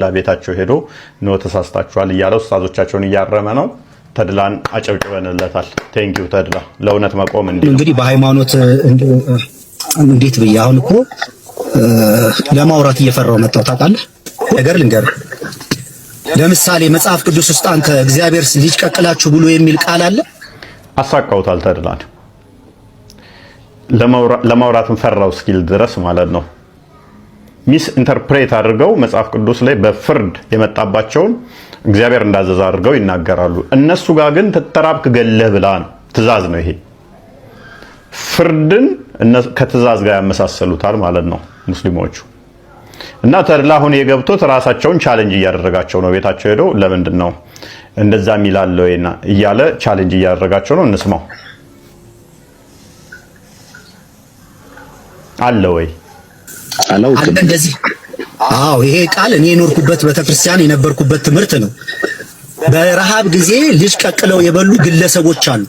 ለቤታቸው ሄዶ ነው ተሳስታችኋል እያለ ኡስታዞቻቸውን እያረመ ነው። ተድላን አጨብጭበንለታል። ቴንኪው ተድላ ለእውነት መቆም እንግዲህ በሃይማኖት እንዴት ብዬ አሁን እኮ ለማውራት እየፈራው መጣው ታውቃለህ። ነገር ልንገርህ፣ ለምሳሌ መጽሐፍ ቅዱስ ውስጥ አንተ እግዚአብሔር ልጅ ቀቅላችሁ ብሎ የሚል ቃል አለ። አሳካውታል ተድላን ለማውራትም ፈራው እስኪል ድረስ ማለት ነው። ሚስ ኢንተርፕሬት አድርገው መጽሐፍ ቅዱስ ላይ በፍርድ የመጣባቸውን እግዚአብሔር እንዳዘዘ አድርገው ይናገራሉ። እነሱ ጋር ግን ተተራብክ ገለህ ብላ ነው። ትእዛዝ ነው ይሄ። ፍርድን ከትእዛዝ ጋር ያመሳሰሉታል ማለት ነው ሙስሊሞቹ። እና ተድላ አሁን የገብቶት ራሳቸውን ቻሌንጅ እያደረጋቸው ነው። ቤታቸው ሄደው ለምንድን ነው እንደዛ የሚላለው እያለ ቻሌንጅ እያደረጋቸው ነው። እንስማው። አለ ወይ አለ እንደዚህ? አዎ ይሄ ቃል እኔ የኖርኩበት ቤተክርስቲያን የነበርኩበት ትምህርት ነው። በረሃብ ጊዜ ልጅ ቀቅለው የበሉ ግለሰቦች አሉ።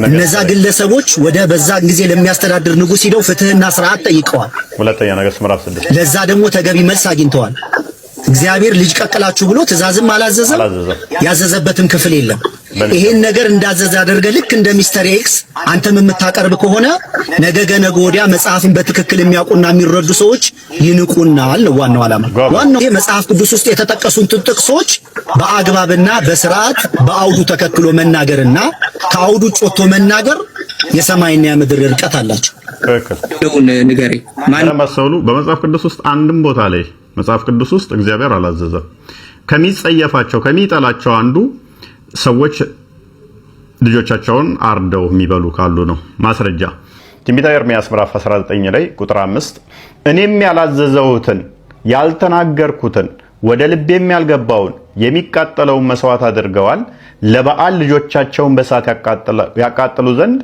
እነዛ ግለሰቦች ወደ በዛን ጊዜ ለሚያስተዳድር ንጉስ ሄደው ፍትህና ስርዓት ጠይቀዋል። ሁለተኛ ነገሥት ምዕራፍ 6 ለዛ ደግሞ ተገቢ መልስ አግኝተዋል። እግዚአብሔር ልጅ ቀቅላችሁ ብሎ ትእዛዝም አላዘዘም፣ ያዘዘበትም ክፍል የለም። ይሄን ነገር እንዳዘዘ አድርገህ ልክ እንደ ሚስተር ኤክስ አንተም የምታቀርብ ከሆነ ነገ ገነገ ወዲያ መጽሐፍን በትክክል የሚያውቁና የሚረዱ ሰዎች ይንቁናል ነው ዋናው ዓላማ። ዋናው ይሄ መጽሐፍ ቅዱስ ውስጥ የተጠቀሱትን ጥቅሶች በአግባብና በስርዓት በአውዱ ተከትሎ መናገርና ከአውዱ ጮቶ መናገር የሰማይና የምድር ርቀት አላቸው። ትክክል ንገሪ ማን መሰሉ? በመጽሐፍ ቅዱስ ውስጥ አንድም ቦታ ላይ መጽሐፍ ቅዱስ ውስጥ እግዚአብሔር አላዘዘም። ከሚጸየፋቸው ከሚጠላቸው አንዱ ሰዎች ልጆቻቸውን አርደው የሚበሉ ካሉ ነው። ማስረጃ ትንቢተ ኤርምያስ ምዕራፍ 19 ላይ ቁጥር 5 እኔም ያላዘዘውትን ያልተናገርኩትን ወደ ልቤም ያልገባውን የሚቃጠለውን መስዋዕት አድርገዋል፣ ለበዓል ልጆቻቸውን በእሳት ያቃጥሉ ዘንድ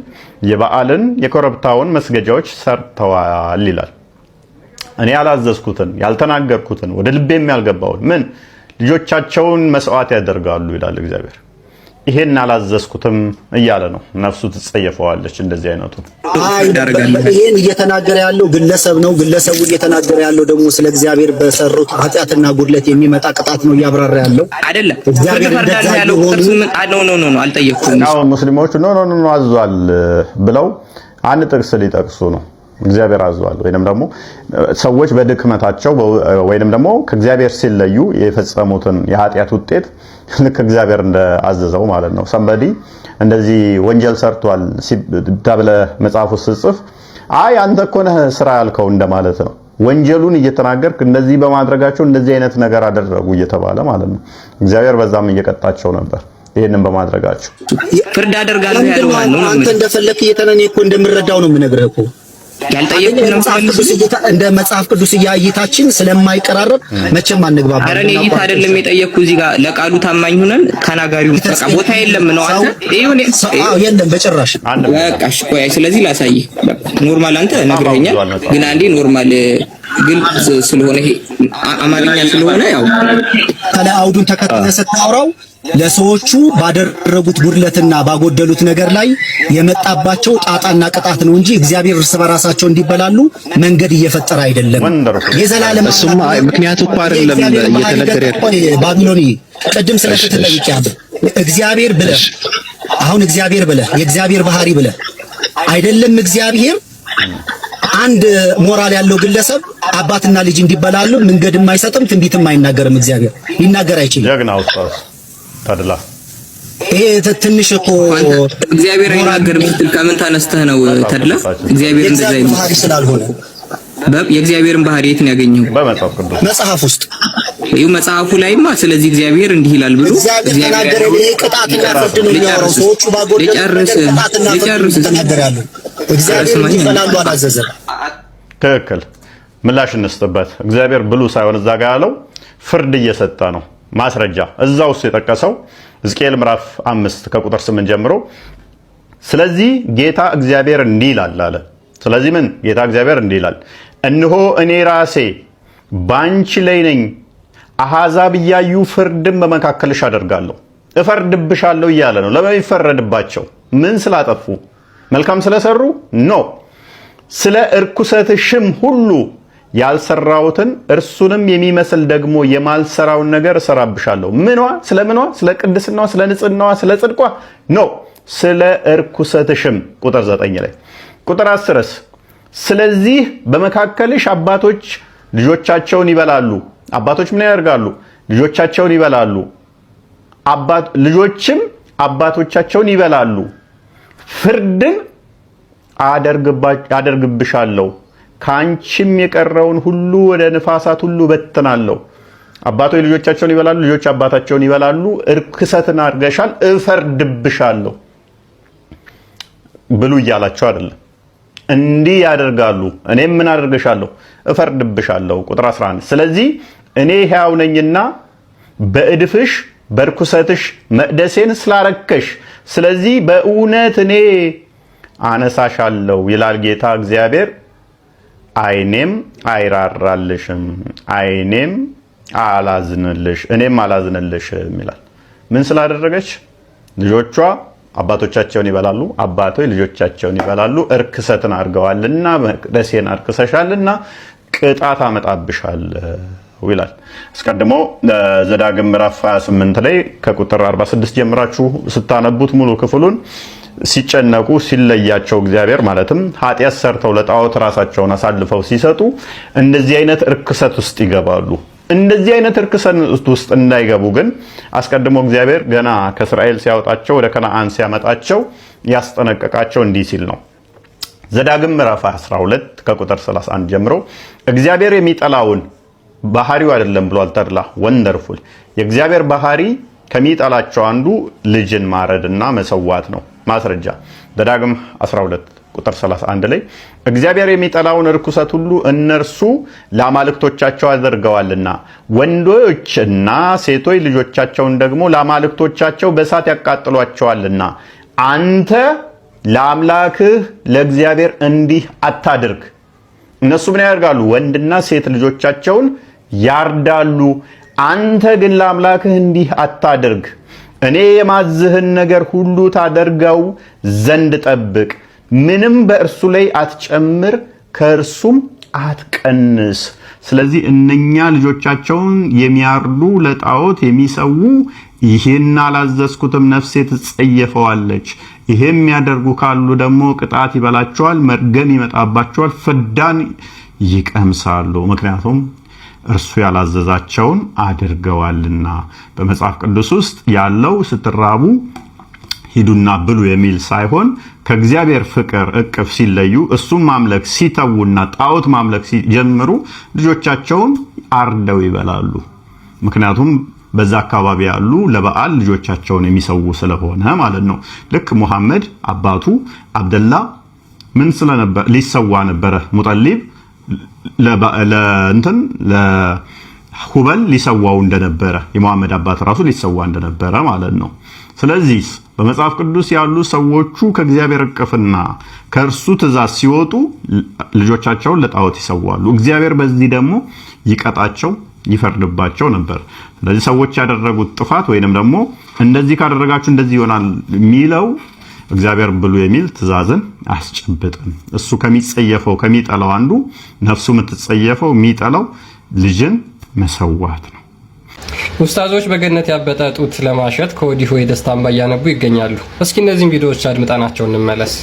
የበዓልን የኮረብታውን መስገጃዎች ሰርተዋል ይላል። እኔ ያላዘዝኩትን ያልተናገርኩትን ወደ ልቤም ያልገባውን ምን ልጆቻቸውን መስዋዕት ያደርጋሉ ይላል እግዚአብሔር። ይሄን አላዘዝኩትም እያለ ነው። ነፍሱ ትጸየፈዋለች እንደዚህ አይነቱ። ይሄን እየተናገረ ያለው ግለሰብ ነው። ግለሰቡ እየተናገረ ያለው ደግሞ ስለ እግዚአብሔር በሰሩት ኃጢአትና ጉድለት የሚመጣ ቅጣት ነው እያብራራ ያለው አይደለም። እግዚአብሔር እንደዛ ያለው ነው አልጠየቅኩም። አዎ ሙስሊሞቹ ኖ አዟል ብለው አንድ ጥቅስ ሊጠቅሱ ነው። እግዚአብሔር አዟል ወይንም ደግሞ ሰዎች በድክመታቸው ወይንም ደግሞ ከእግዚአብሔር ሲለዩ የፈጸሙትን የኃጢአት ውጤት ልክ እግዚአብሔር እንደአዘዘው ማለት ነው። ሰንበዲ እንደዚህ ወንጀል ሰርቷል ተብለ መጽሐፍ ውስጥ ጽፍ አይ አንተ እኮ ነህ ስራ ያልከው እንደማለት ነው። ወንጀሉን እየተናገርክ እንደዚህ በማድረጋቸው እንደዚህ አይነት ነገር አደረጉ እየተባለ ማለት ነው። እግዚአብሔር በዛም እየቀጣቸው ነበር ይሄንን በማድረጋቸው። ፍርድ አደርጋለሁ ያለው ማን ነው? አንተ እንደፈለክ እየተነኔ እኮ እንደምረዳው ነው የምነግርህ እኮ ያልጠየቅኩንም እንደ መጽሐፍ ቅዱስ እያይታችን ስለማይቀራረብ መቼም አንግባባ። ኧረ እኔ እይታ አይደለም የጠየቅኩ እዚህ ጋር ለቃሉ ታማኝ ሆነን ተናጋሪው በቃ ቦታ የለም ነው አንተ ይሁን የለም በጭራሽ በቃ እሺ ቆይ ስለዚህ ላሳይ ኖርማል አንተ ነግረኸኛል ግን አንዴ ኖርማል ግልጽ ስለሆነ ይሄ አማርኛ ስለሆነ ያው ታዲያ አውዱን ተከትለ ስታወራው ለሰዎቹ ባደረጉት ጉድለትና ባጎደሉት ነገር ላይ የመጣባቸው ጣጣና ቅጣት ነው እንጂ እግዚአብሔር እርስ በራሳቸው እንዲበላሉ መንገድ እየፈጠረ አይደለም። የዘላለም እሱማ ምክንያቱ እኮ አይደለም እየተነገረ ያለው ባቢሎኒ ቅድም ስለተጠየቀ ያለው እግዚአብሔር ብለህ አሁን እግዚአብሔር ብለህ የእግዚአብሔር ባህሪ ብለህ አይደለም እግዚአብሔር አንድ ሞራል ያለው ግለሰብ አባትና ልጅ እንዲበላሉ መንገድም አይሰጥም፣ ትንቢትም አይናገርም። እግዚአብሔር ሊናገር አይችልም። ጀግናው ተድላ ይሄ ትንሽ እኮ እግዚአብሔር አይናገርም ስትል ከምን ተነስተህ ነው ተድላ? እግዚአብሔር እንደዛ ባህሪ ስላልሆነ የእግዚአብሔርን ባህሪ የት ነው ያገኘው? በመጽሐፍ ቅዱስ መጽሐፍ ውስጥ ይኸው መጽሐፉ ላይማ ስለዚህ እግዚአብሔር እንዲህ ይላል ብሎ እግዚአብሔር ይሄ ቅጣትና ፍርድ ነው የሚያወራው። ሰዎቹ ባጎደሉት ቅጣትና ፍርድ ተናገራሉ። እግዚአብሔር እንዲበላሉ አላዘዘም። ትክክል። ምላሽ እንስጥበት። እግዚአብሔር ብሉ ሳይሆን እዛ ጋር ያለው ፍርድ እየሰጠ ነው። ማስረጃ እዛው ውስጥ የጠቀሰው ሕዝቅኤል ምዕራፍ 5 ከቁጥር 8 ጀምሮ ስለዚህ ጌታ እግዚአብሔር እንዲህ ይላል አለ። ስለዚህ ምን ጌታ እግዚአብሔር እንዲህ ይላል፣ እነሆ እኔ ራሴ ባንቺ ላይ ነኝ፣ አሕዛብ እያዩ ፍርድን በመካከልሽ አደርጋለሁ፣ እፈርድብሻለሁ እያለ ነው። ለምን ይፈረድባቸው? ምን ስላጠፉ? መልካም ስለሰሩ? ኖ ስለ እርኩሰትሽም ሁሉ ያልሰራውትን እርሱንም የሚመስል ደግሞ የማልሰራውን ነገር እሰራብሻለሁ። ስለ ቅድስናዋ፣ ስለ ንጽህናዋ፣ ስለ ጽድቋ ኖ፣ ስለ እርኩሰትሽም። ቁጥር 9 ላይ ቁጥር 10ስ ስለዚህ በመካከልሽ አባቶች ልጆቻቸውን ይበላሉ። አባቶች ምን ያደርጋሉ? ልጆቻቸውን ይበላሉ። ልጆችም አባቶቻቸውን ይበላሉ። ፍርድን አደርግብሻለሁ፣ ከአንቺም የቀረውን ሁሉ ወደ ንፋሳት ሁሉ በትናለሁ። አባቶች ልጆቻቸውን ይበላሉ፣ ልጆች አባታቸውን ይበላሉ። እርክሰትን አድርገሻል፣ እፈርድብሻለሁ ብሉ እያላቸው አይደለም። እንዲህ ያደርጋሉ፣ እኔም ምን አደርግሻለሁ? እፈርድብሻለሁ። ቁጥር 11 ስለዚህ እኔ ሕያው ነኝና በእድፍሽ በርኩሰትሽ መቅደሴን ስላረከሽ፣ ስለዚህ በእውነት እኔ አነሳሻለሁ ይላል ጌታ እግዚአብሔር፣ ዓይኔም አይራራልሽም፣ እኔም አላዝንልሽም ይላል። ምን ስላደረገች? ልጆቿ አባቶቻቸውን ይበላሉ፣ አባቶች ልጆቻቸውን ይበላሉ። እርክሰትን አድርገዋልና መቅደሴን አርክሰሻልና ቅጣት አመጣብሻለሁ ይላል። አስቀድሞ ዘዳግም ምዕራፍ 28 ላይ ከቁጥር 46 ጀምራችሁ ስታነቡት ሙሉ ክፍሉን ሲጨነቁ ሲለያቸው እግዚአብሔር ማለትም ኃጢአት ሰርተው ለጣዖት ራሳቸውን አሳልፈው ሲሰጡ እንደዚህ አይነት እርክሰት ውስጥ ይገባሉ። እንደዚህ አይነት እርክሰት ውስጥ እንዳይገቡ ግን አስቀድሞ እግዚአብሔር ገና ከእስራኤል ሲያወጣቸው ወደ ከነዓን ሲያመጣቸው ያስጠነቀቃቸው እንዲህ ሲል ነው። ዘዳግም ምዕራፍ 12 ከቁጥር 31 ጀምሮ እግዚአብሔር የሚጠላውን ባህሪው አይደለም ብሏል። ተድላ ወንደርፉል የእግዚአብሔር ባህሪ ከሚጠላቸው አንዱ ልጅን ማረድና መሰዋት ነው። ማስረጃ ዘዳግም 12 ቁጥር 31 ላይ እግዚአብሔር የሚጠላውን ርኩሰት ሁሉ እነርሱ ለአማልክቶቻቸው አድርገዋልና ወንዶችና ሴቶች ልጆቻቸውን ደግሞ ለአማልክቶቻቸው በእሳት ያቃጥሏቸዋልና አንተ ለአምላክህ ለእግዚአብሔር እንዲህ አታድርግ። እነሱ ምን ያደርጋሉ? ወንድና ሴት ልጆቻቸውን ያርዳሉ። አንተ ግን ለአምላክህ እንዲህ አታድርግ። እኔ የማዝህን ነገር ሁሉ ታደርገው ዘንድ ጠብቅ። ምንም በእርሱ ላይ አትጨምር፣ ከእርሱም አትቀንስ። ስለዚህ እነኛ ልጆቻቸውን የሚያርዱ ለጣዖት የሚሰዉ ይህን አላዘዝኩትም፣ ነፍሴ ትጸየፈዋለች። ይሄም የሚያደርጉ ካሉ ደግሞ ቅጣት ይበላቸዋል፣ መርገም ይመጣባቸዋል፣ ፍዳን ይቀምሳሉ። ምክንያቱም እርሱ ያላዘዛቸውን አድርገዋልና። በመጽሐፍ ቅዱስ ውስጥ ያለው ስትራቡ ሂዱና ብሉ የሚል ሳይሆን ከእግዚአብሔር ፍቅር እቅፍ ሲለዩ እሱም ማምለክ ሲተውና ጣዖት ማምለክ ሲጀምሩ ልጆቻቸውን አርደው ይበላሉ። ምክንያቱም በዛ አካባቢ ያሉ ለበዓል ልጆቻቸውን የሚሰዉ ስለሆነ ማለት ነው። ልክ ሙሐመድ አባቱ አብደላ ምን ስለነበር ሊሰዋ ነበረ። ሙጠሊብ ለሁበል ሊሰዋው እንደነበረ የሙሐመድ አባት ራሱ ሊሰዋ እንደነበረ ማለት ነው። ስለዚህ በመጽሐፍ ቅዱስ ያሉ ሰዎቹ ከእግዚአብሔር እቅፍና ከእርሱ ትእዛዝ ሲወጡ ልጆቻቸውን ለጣዖት ይሰዋሉ። እግዚአብሔር በዚህ ደግሞ ይቀጣቸው ይፈርድባቸው ነበር። ስለዚህ ሰዎች ያደረጉት ጥፋት ወይንም ደግሞ እንደዚህ ካደረጋችሁ እንደዚህ ይሆናል የሚለው እግዚአብሔር ብሉ የሚል ትእዛዝን አያስጨብጥም። እሱ ከሚጸየፈው ከሚጠላው አንዱ ነፍሱ የምትጸየፈው የሚጠላው ልጅን መሰዋት ነው። ኡስታዞች በገነት ያበጠ ጡት ለማሸት ከወዲሁ የደስታ እንባ እያነቡ ይገኛሉ። እስኪ እነዚህን ቪዲዮዎች አድምጠናቸው እንመለስ።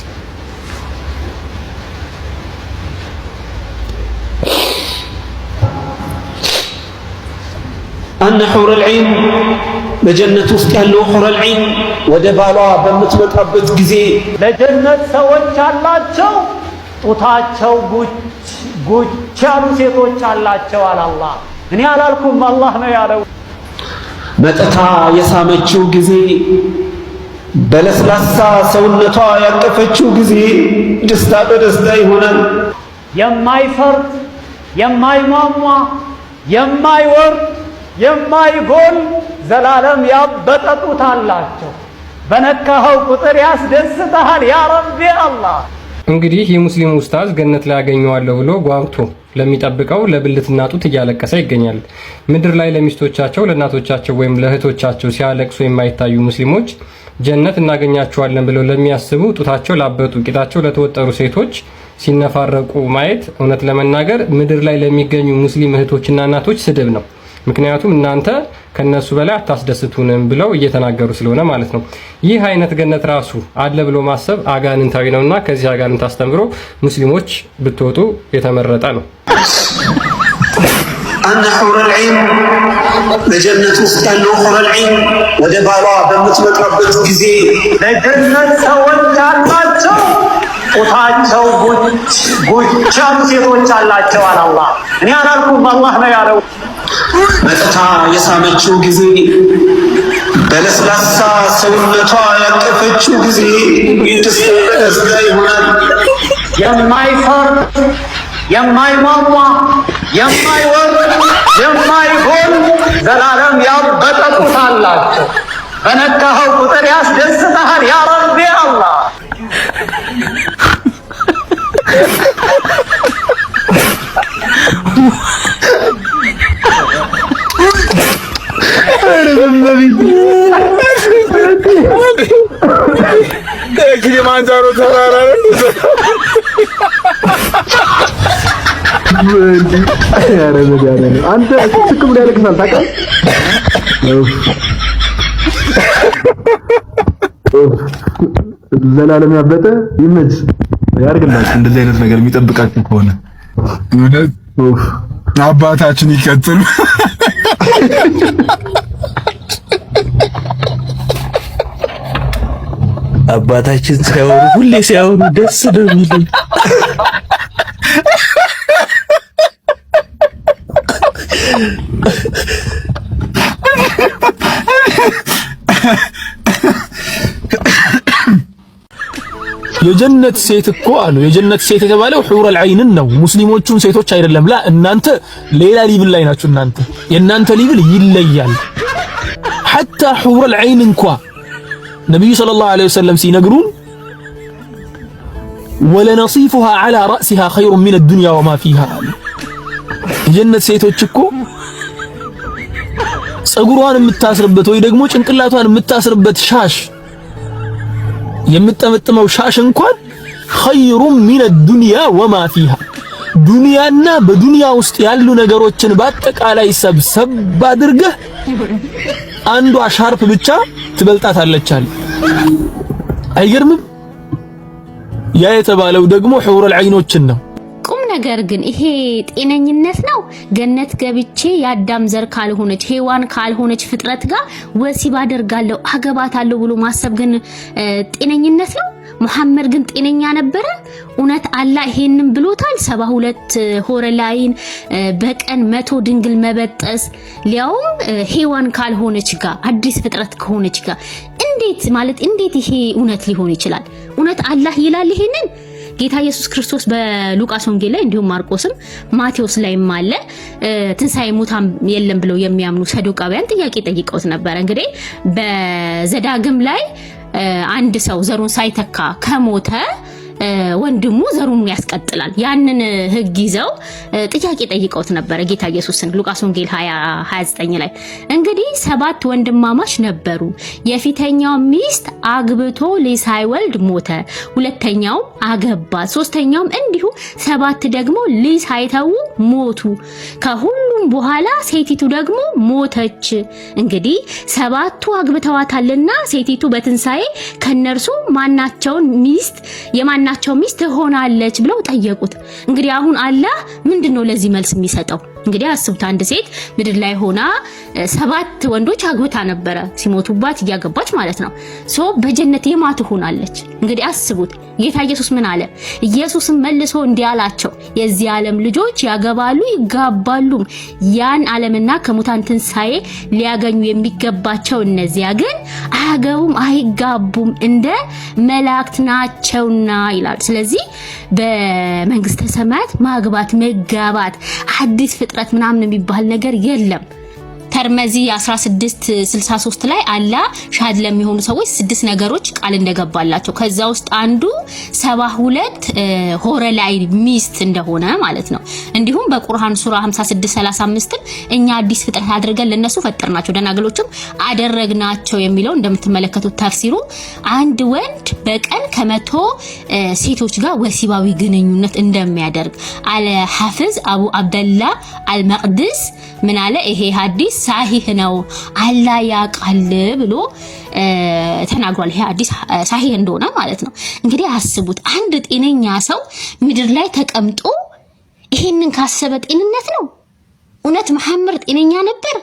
አነ ሑረል ዒን በጀነት ውስጥ ያለው ሑረል ዒን ወደ ባሏ በምትመጣበት ጊዜ ለጀነት ሰዎች አላቸው ጡታቸው ጉች ያሉ ሴቶች አላቸው አለ አላህ። እኔ አላልኩም፣ አላህ ነው ያለው። መጥታ የሳመችው ጊዜ በለስላሳ ሰውነቷ ያቀፈችው ጊዜ ደስታ በደስታ ይሆናል። የማይፈርድ የማይሟሟ የማይወርድ የማይጎል ዘላለም ያበጠ ጡት አላቸው። በነካኸው ቁጥር ያስደስተሃል ያ ረቢ አላህ። እንግዲህ የሙስሊም ኡስታዝ ገነት ላይ ያገኘዋለሁ ብሎ ጓጉቶ ለሚጠብቀው ለብልትና ጡት እያለቀሰ ይገኛል። ምድር ላይ ለሚስቶቻቸው ለእናቶቻቸው ወይም ለእህቶቻቸው ሲያለቅሱ የማይታዩ ሙስሊሞች ጀነት እናገኛቸዋለን ብለው ለሚያስቡ ጡታቸው ላበጡ ቂጣቸው ለተወጠሩ ሴቶች ሲነፋረቁ ማየት እውነት ለመናገር ምድር ላይ ለሚገኙ ሙስሊም እህቶችና እናቶች ስድብ ነው። ምክንያቱም እናንተ ከነሱ በላይ አታስደስቱንም ብለው እየተናገሩ ስለሆነ ማለት ነው። ይህ አይነት ገነት ራሱ አለ ብሎ ማሰብ አጋንንታዊ ነውና ከዚህ አጋንንት አስተምሮ ሙስሊሞች ብትወጡ የተመረጠ ነው። أن حور العين لجنة استنو حور العين ودبالوا بمتمطربت ጊዜ ለጀነት ሰዎች አላቸው ቁታቸው ጉቻም ሴቶች አላቸው አለ አላህ። እኔ አላልኩም አላህ ነው ያለው። መጥታ የሳመችው ጊዜ በለስላሳ ሰውነቷ ያቀፈችው ጊዜ ደስታ ይሆናል። የማይፈርድ የማይሟሟ የማይወርድ የማይጎል ዘላለም ያበጠ ጡት አላቸው። በነካኸው ቁጥር ያስደስተሃል ያ ረቢ አላህ። ኪሊማንጃሮ ተራራ አንተ ስክ ብሎ ያለቅሳል ታውቃለህ። ዘላለም ያበጠ ይመች ያርግላችሁ። እንደዚህ አይነት ነገር የሚጠብቃችሁ ከሆነ አባታችን ይቀጥሉ። አባታችን ሲያወሩ ሁሌ ሲያወሩ ደስ ነው የሚለኝ። የጀነት ሴት እኮ አሉ። የጀነት ሴት የተባለው ሑረል ዐይንን ነው፣ ሙስሊሞቹን ሴቶች አይደለም። ላ እናንተ ሌላ ሊብል ላይ ናችሁ። የእናንተ ሊብል ይለያል። ሐታ ሑረል ዐይን እንኳ ነብዩ ሰለላሁ ዐለይሂ ወሰለም ሲነግሩን ወለነሲፉሃ ዐላ ረእሲሃ ኸይሩን ሚነ ዱንያ ወማ ፊሃ። የጀነት ሴቶች እኮ ፀጉሯን የምታስርበት ወይ ደግሞ ጭንቅላቷን የምታስርበት ሻሽ የምትጠመጥመው ሻሽ እንኳን ኸይሩን ሚነ ዱንያ ወማ ፊሃ፣ ዱንያና በዱንያ ውስጥ ያሉ ነገሮችን በአጠቃላይ ሰብሰብ አድርገህ አንዷ ሻርፕ ብቻ ትበልጣታለች አለ። አይገርምም? ያ የተባለው ደግሞ ሑረል ዐይኖችን ነው። ቁም ነገር ግን ይሄ ጤነኝነት ነው? ገነት ገብቼ የአዳም ዘር ካልሆነች ሔዋን ካልሆነች ፍጥረት ጋር ወሲብ አደርጋለሁ አገባታለሁ ብሎ ማሰብ ግን ጤነኝነት ነው? መሐመድ ግን ጤነኛ ነበረ? እውነት አላህ ይሄንን ብሎታል? 72 ሆረላይን በቀን 100 ድንግል መበጠስ ሊያውም ሔዋን ካልሆነች ጋር አዲስ ፍጥረት ከሆነች ጋር እንዴት ይሄ እውነት ሊሆን ይችላል? እውነት አላህ ይላል ይሄንን? ጌታ ኢየሱስ ክርስቶስ በሉቃስ ወንጌል ላይ እንዲሁም ማርቆስም ማቴዎስ ላይም አለ ትንሣኤ ሙታን የለም ብለው የሚያምኑ ሰዱቃውያን ጥያቄ ጠይቀውት ነበር። እንግዲህ በዘዳግም ላይ አንድ ሰው ዘሩን ሳይተካ ከሞተ ወንድሙ ዘሩን ያስቀጥላል። ያንን ህግ ይዘው ጥያቄ ጠይቀውት ነበር ጌታ ኢየሱስን ሉቃስ ወንጌል 29 ላይ። እንግዲህ 7 ወንድማማች ነበሩ። የፊተኛው ሚስት አግብቶ ልጅ ሳይወልድ ሞተ፣ ሁለተኛው አገባ፣ ሶስተኛውም እንዲሁ 7 ደግሞ ልጅ ሳይተው ሞቱ። ከሁሉም በኋላ ሴቲቱ ደግሞ ሞተች። እንግዲህ 7ቱ አግብተዋታልና ሴቲቱ በትንሣኤ ከነርሱ ማናቸውን ሚስት ሚስት ሆናለች ብለው ጠየቁት። እንግዲህ አሁን አላህ ምንድነው ለዚህ መልስ የሚሰጠው? እንግዲህ አስቡት፣ አንድ ሴት ምድር ላይ ሆና 7 ወንዶች አግብታ ነበረ፣ ሲሞቱባት እያገባች ማለት ነው። በጀነት የማት ሆናለች። እንግዲህ አስቡት። ጌታ ኢየሱስ ምን አለ? ኢየሱስም መልሶ እንዲህ አላቸው፣ የዚህ ዓለም ልጆች ያገባሉ ይጋባሉ፣ ያን ዓለምና ከሙታን ትንሣኤ ሊያገኙ የሚገባቸው እነዚያ ግን አያገቡም አይጋቡም፣ እንደ መላእክት ናቸውና ይላል። ስለዚህ በመንግስተ ሰማያት ማግባት መጋባት አዲስ ፍጥረት ምናምን የሚባል ነገር የለም። ተርመዚ 1663 ላይ አላህ ሻሃድ ለሚሆኑ ሰዎች 6 ነገሮች ቃል እንደገባላቸው ከዛ ውስጥ አንዱ 72 ሆረላይ ሚስት እንደሆነ ማለት ነው። እንዲሁም በቁርአን ሱራ 56:35 እኛ አዲስ ፍጥረት አድርገን ለነሱ ፈጠርናቸው ደናግሎችም አደረግናቸው የሚለው እንደምትመለከቱት ተፍሲሩ አንድ ወንድ በቀን ከመቶ ሴቶች ጋር ወሲባዊ ግንኙነት እንደሚያደርግ አለ ሐፊዝ አቡ አብደላ አልመቅድስ ምን አለ ይሄ ሐዲስ ሳሂህ ነው አላህ ያቃል ብሎ ተናግሯል። ይሄ ሐዲስ ሳሂህ እንደሆነ ማለት ነው። እንግዲህ አስቡት አንድ ጤነኛ ሰው ምድር ላይ ተቀምጦ ይሄንን ካሰበ ጤንነት ነው? እውነት መሐመድ ጤነኛ ነበር?